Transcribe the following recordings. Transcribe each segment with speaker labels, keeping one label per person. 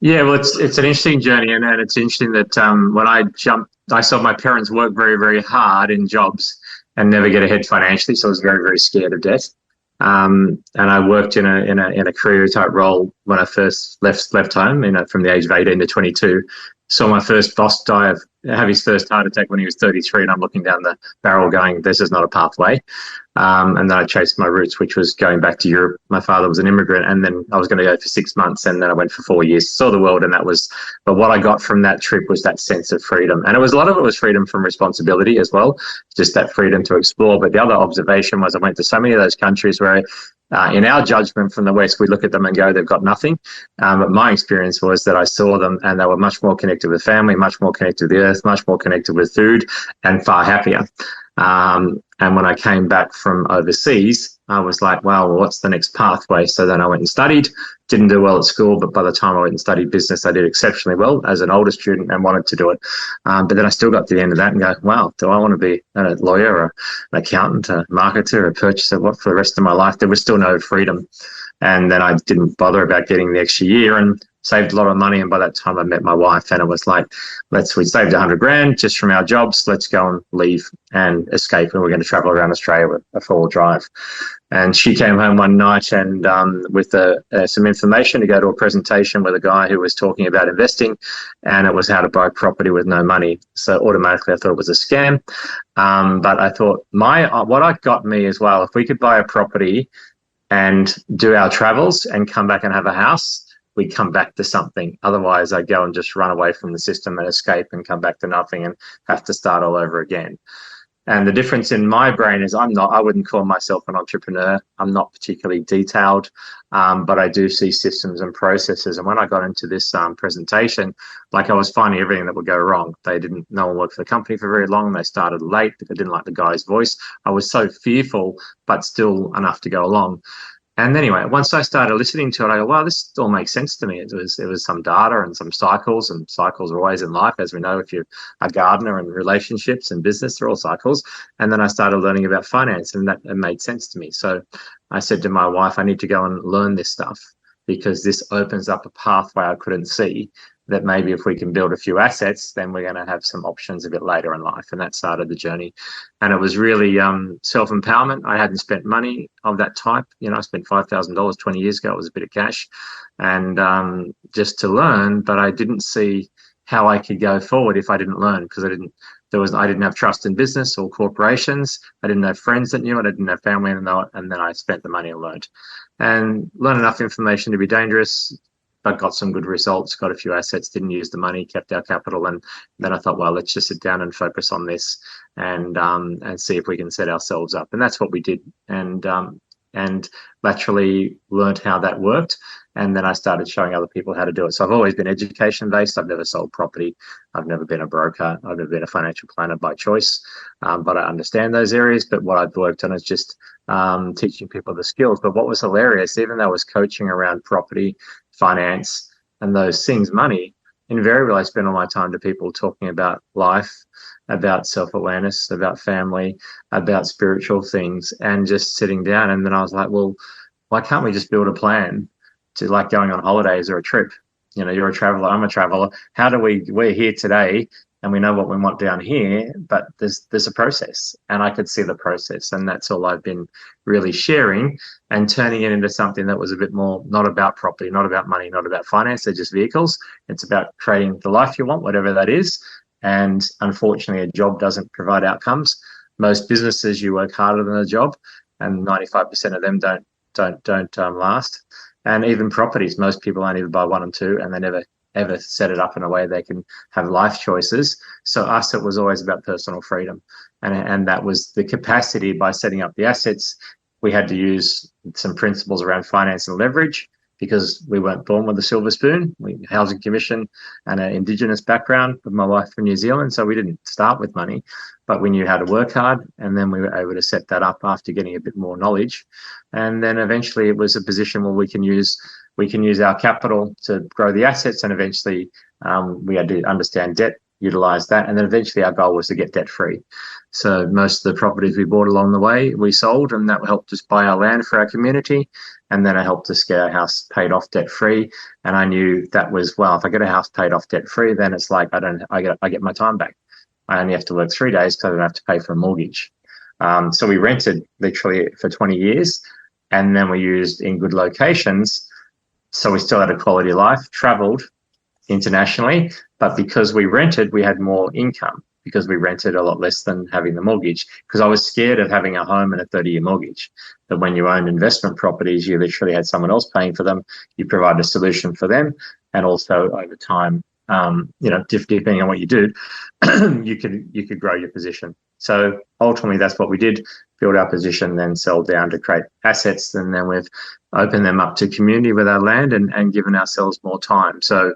Speaker 1: Yeah, well, it's an interesting journey, and it's interesting that when I jumped, I saw my parents work very, very hard in jobs and never get ahead financially. So I was very, very scared of debt. And I worked in a career type role when I first left home, from the age of 18 to 22. Saw my first boss have his first heart attack when he was 33, and I'm looking down the barrel going, this is not a pathway. And then I chased my roots, which was going back to Europe. My father was an immigrant, and then I was going to go for 6 months, and then I went for 4 years, saw the world, and but what I got from that trip was that sense of freedom. And a lot of it was freedom from responsibility as well, just that freedom to explore. But the other observation was I went to so many of those countries where in our judgment from the West, we look at them and go, they've got nothing. But my experience was that I saw them and they were much more connected with family, much more connected with the earth, much more connected with food, and far happier. And when I came back from overseas, I was like, well, what's the next pathway? So then I went and studied, didn't do well at school, but by the time I went and studied business, I did exceptionally well as an older student and wanted to do it. But then I still got to the end of that and go, wow, do I want to be a lawyer or an accountant, a marketer, a purchaser, what for the rest of my life? There was still no freedom. And then I didn't bother about getting the extra year and saved a lot of money. And by that time I met my wife, and it was like, we saved 100 grand just from our jobs. Let's go and leave and escape. And we're going to travel around Australia with a 4-wheel drive. And she came home one night and with some information to go to a presentation with a guy who was talking about investing, and it was how to buy property with no money. So automatically I thought it was a scam. But I thought what got me as well, if we could buy a property and do our travels and come back and have a house, we'd come back to something. Otherwise, I'd go and just run away from the system and escape and come back to nothing and have to start all over again. And the difference in my brain is I wouldn't call myself an entrepreneur. I'm not particularly detailed, but I do see systems and processes. And when I got into this presentation, like I was finding everything that would go wrong. No one worked for the company for very long. They started late. They didn't like the guy's voice. I was so fearful, but still enough to go along. And anyway, once I started listening to it, I go, wow, this all makes sense to me. It was some data and some cycles, and cycles are always in life. As we know, if you're a gardener and relationships and business, they're all cycles. And then I started learning about finance, and it made sense to me. So I said to my wife, I need to go and learn this stuff, because this opens up a pathway I couldn't see, that maybe if we can build a few assets, then we're going to have some options a bit later in life. And that started the journey. And it was really self-empowerment. I hadn't spent money of that type. I spent $5,000 20 years ago. It was a bit of cash, and just to learn, but I didn't see how I could go forward if I didn't learn, because I didn't have trust in business or corporations. I didn't have friends that knew it. I didn't have family that know it. And then I spent the money and learned enough information to be dangerous, but got some good results, got a few assets, didn't use the money, kept our capital. And then I thought, well, let's just sit down and focus on this and see if we can set ourselves up. And that's what we did. And laterally learned how that worked. And then I started showing other people how to do it. So I've always been education based. I've never sold property. I've never been a broker. I've never been a financial planner by choice. But I understand those areas. But what I've worked on is just teaching people the skills. But what was hilarious, even though I was coaching around property, finance, and those things, money, invariably I spend all my time to people talking about life, about self-awareness, about family, about spiritual things, and just sitting down. And then I was like, well, why can't we just build a plan to, like, going on holidays or a trip? You're a traveler, I'm a traveler. We're here today and we know what we want down here, but there's a process, and I could see the process. And that's all I've been really sharing and turning it into something that was a bit more not about property, not about money, not about finance. They're just vehicles. It's about creating the life you want, whatever that is. And unfortunately, a job doesn't provide outcomes. Most businesses, you work harder than a job, and 95% of them don't last. And even properties, most people only ever buy one and two, and they never ever set it up in a way they can have life choices. So it was always about personal freedom, and that was the capacity. By setting up the assets, we had to use some principles around finance and leverage, because we weren't born with a silver spoon. Housing Commission and an Indigenous background with my wife from New Zealand, so we didn't start with money, but we knew how to work hard, and then we were able to set that up after getting a bit more knowledge. And then eventually it was a position where we can use our capital to grow the assets, and eventually we had to understand debt utilize that. And then eventually our goal was to get debt free. So most of the properties we bought along the way, we sold, and that helped us buy our land for our community. And then it helped us get our house paid off debt free. And I knew that was, well, if I get a house paid off debt free, then it's like I get my time back. I only have to work 3 days because I don't have to pay for a mortgage. So we rented literally for 20 years, and then we used in good locations. So we still had a quality of life, traveled internationally, but because we rented, we had more income because we rented a lot less than having the mortgage, because I was scared of having a home and a 30-year mortgage. But when you own investment properties, you literally had someone else paying for them. You provide a solution for them, and also over time, depending on what you do, you could grow your position. So ultimately, that's what we did: build our position, then sell down to create assets, and then we've opened them up to community with our land and given ourselves more time. So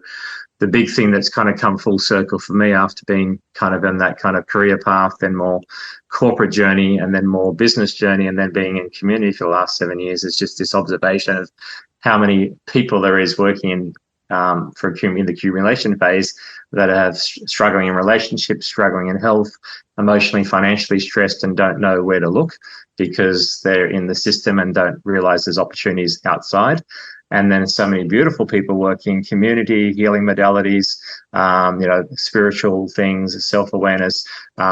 Speaker 1: the big thing that's kind of come full circle for me after being kind of in that kind of career path, then more corporate journey, and then more business journey, and then being in community for the last 7 years, is just this observation of how many people there is working in the accumulation phase that are struggling in relationships, struggling in health, emotionally, financially stressed, and don't know where to look because they're in the system and don't realize there's opportunities outside. And then so many beautiful people working community, healing modalities, spiritual things, self-awareness,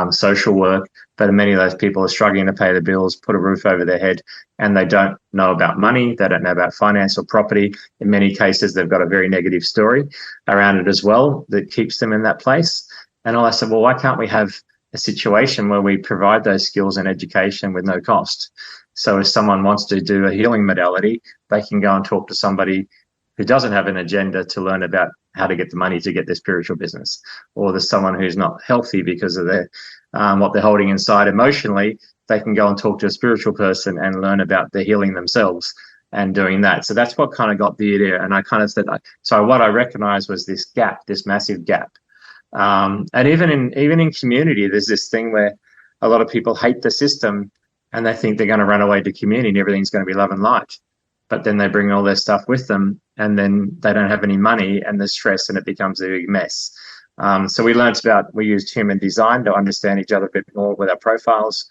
Speaker 1: social work. But many of those people are struggling to pay the bills, put a roof over their head, and they don't know about money. They don't know about finance or property. In many cases, they've got a very negative story around it as well that keeps them in that place. And I said, well, why can't we have a situation where we provide those skills and education with no cost? So if someone wants to do a healing modality, they can go and talk to somebody who doesn't have an agenda to learn about how to get the money to get their spiritual business. Or there's someone who's not healthy because of their what they're holding inside emotionally. They can go and talk to a spiritual person and learn about their healing themselves and doing that. So that's what kind of got the idea. And I kind of said, so what I recognized was this gap, this massive gap. And even in community, there's this thing where a lot of people hate the system and they think they're going to run away to community and everything's going to be love and light. But then they bring all their stuff with them, and then they don't have any money, and there's stress, and it becomes a big mess. So we used human design to understand each other a bit more with our profiles.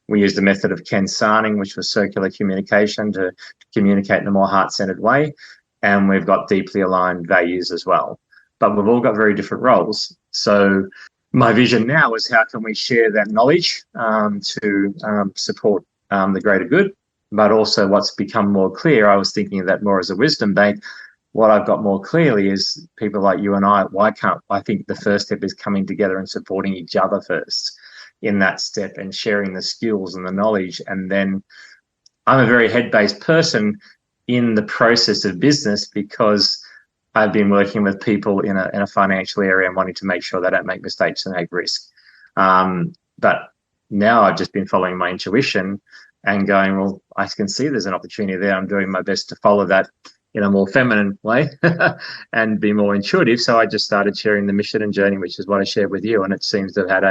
Speaker 1: We used the method of Ken Sarning, which was circular communication, to communicate in a more heart-centered way. And we've got deeply aligned values as well. But we've all got very different roles. So my vision now is how can we share that knowledge to support the greater good, but also what's become more clear, I was thinking of that more as a wisdom bank. What I've got more clearly is people like you and I think the first step is coming together and supporting each other first in that step and sharing the skills and the knowledge. And then I'm a very head-based person in the process of business because I've been working with people in a financial area and wanting to make sure they don't make mistakes and take risk. But now I've just been following my intuition and going, well, I can see there's an opportunity there. I'm doing my best to follow that in a more feminine way and be more intuitive. So I just started sharing the mission and journey, which is what I shared with you. And it seems to have had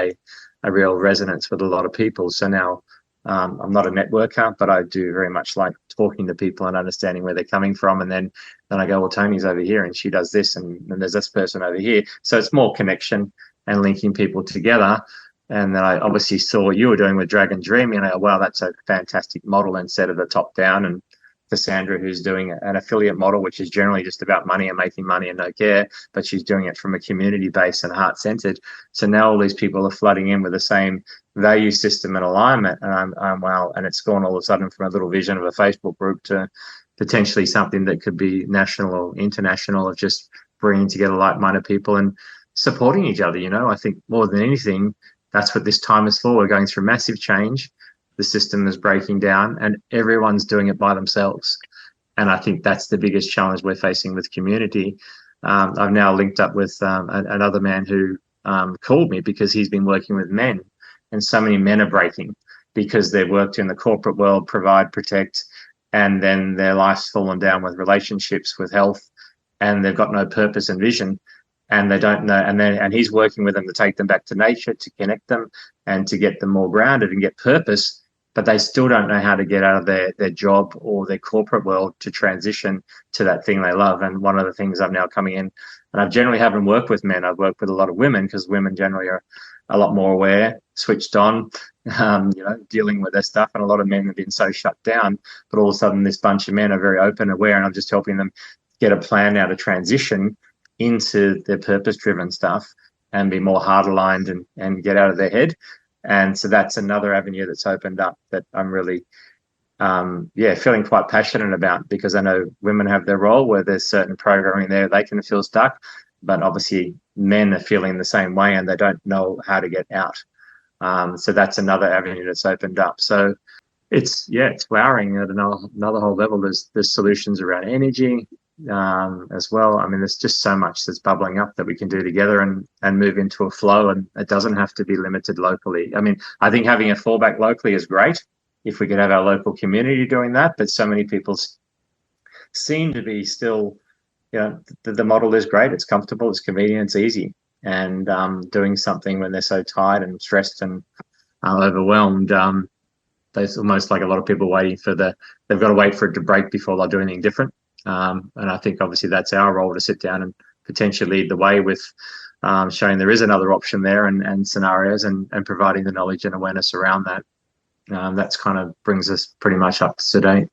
Speaker 1: a real resonance with a lot of people. So now I'm not a networker, but I do very much like talking to people and understanding where they're coming from. And then I go, well, Tony's over here and she does this, and there's this person over here. So it's more connection and linking people together. And then I obviously saw what you were doing with Dragon Dreaming, and I go, wow, that's a fantastic model instead of the top down. And Cassandra, who's doing an affiliate model, which is generally just about money and making money and no care, but she's doing it from a community base and heart-centered. So now all these people are flooding in with the same value system and alignment, and I'm wow. And it's gone all of a sudden from a little vision of a Facebook group to potentially something that could be national or international, of just bringing together like-minded people and supporting each other. I think more than anything, that's what this time is for. We're going through massive change. The system is breaking down and everyone's doing it by themselves. And I think that's the biggest challenge we're facing with community. I've now linked up with another man who called me because he's been working with men, and so many men are breaking because they've worked in the corporate world, provide, protect, and then their life's fallen down with relationships, with health, and they've got no purpose and vision. And they don't know, and he's working with them to take them back to nature, to connect them and to get them more grounded and get purpose. but they still don't know how to get out of their job or their corporate world to transition to that thing they love. And one of the things I'm now coming in, and I generally haven't worked with men, I've worked with a lot of women, because women generally are a lot more aware, switched on, dealing with their stuff. And a lot of men have been so shut down, but all of a sudden this bunch of men are very open, aware, and I'm just helping them get a plan now to transition into their purpose-driven stuff and be more heart-aligned and get out of their head. And so that's another avenue that's opened up that I'm really, feeling quite passionate about, because I know women have their role where there's certain programming there they can feel stuck, but obviously men are feeling the same way and they don't know how to get out. So that's another avenue that's opened up. So it's flowering at another whole level. There's solutions around energy as well. I mean, there's just so much that's bubbling up that we can do together and move into a flow, and it doesn't have to be limited locally. I mean, I think having a fallback locally is great if we could have our local community doing that, but so many people seem to be still, the model is great, it's comfortable, it's convenient, it's easy, and doing something when they're so tired and stressed and overwhelmed, there's almost like a lot of people they've got to wait for it to break before they'll do anything different. And I think obviously that's our role, to sit down and potentially lead the way with showing there is another option there, and scenarios, and providing the knowledge and awareness around that. That's kind of brings us pretty much up to date.